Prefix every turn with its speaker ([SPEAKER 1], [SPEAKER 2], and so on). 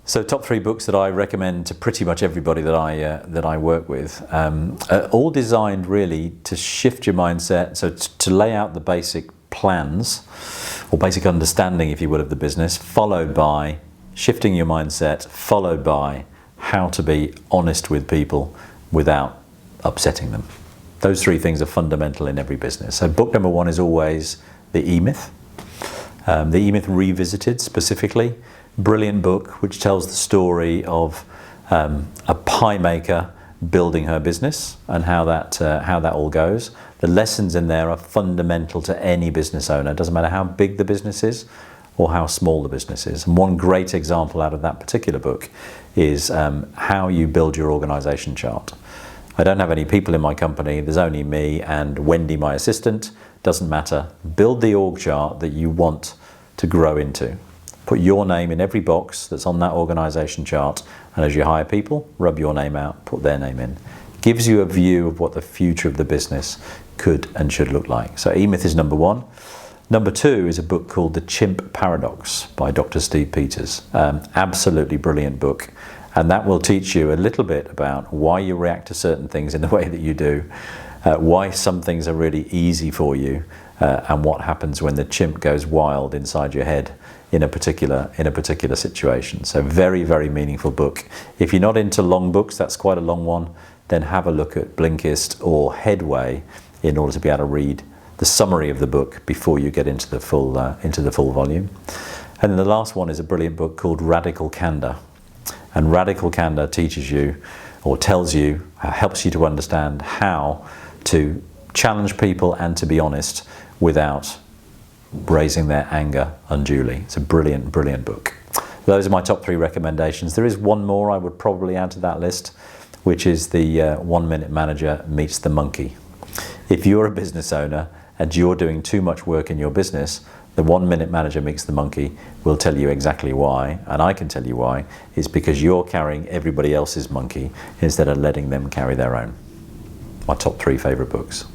[SPEAKER 1] So top 3 books that I recommend to pretty much everybody that I work with, are all designed really to shift your mindset, so to lay out the basic plans, or basic understanding, if you will, of the business, followed by shifting your mindset, followed by how to be honest with people without upsetting them. Those 3 things are fundamental in every business. So book number 1 is always The E-Myth. The E-Myth Revisited specifically. Brilliant book which tells the story of a pie maker building her business and how that all goes. The lessons in there are fundamental to any business owner. It doesn't matter how big the business is or how small the business is. And one great example out of that particular book is how you build your organization chart. I don't have any people in my company. There's only me and Wendy, my assistant. Doesn't matter. Build the org chart that you want to grow into. Put your name in every box that's on that organization chart, and as you hire people, rub your name out, put their name in. Gives you a view of what the future of the business could and should look like. So E-Myth is number 1. Number 2 is a book called The Chimp Paradox by Dr. Steve Peters. Absolutely brilliant book. And that will teach you a little bit about why you react to certain things in the way that you do, why some things are really easy for you, and what happens when the chimp goes wild inside your head in a particular situation. So very, very meaningful book. If you're not into long books, that's quite a long one, then have a look at Blinkist or Headway in order to be able to read the summary of the book before you get into the full volume. And then the last one is a brilliant book called Radical Candor. And Radical Candor teaches you, or tells you, helps you to understand how to challenge people and to be honest without raising their anger unduly. It's a brilliant, brilliant book. Those are my top 3 recommendations. There is one more I would probably add to that list, which is the 1 Minute Manager Meets the Monkey. If you're a business owner and you're doing too much work in your business, the 1 Minute Manager Meets the Monkey will tell you exactly why, and I can tell you why. It's because you're carrying everybody else's monkey instead of letting them carry their own. My top 3 favorite books.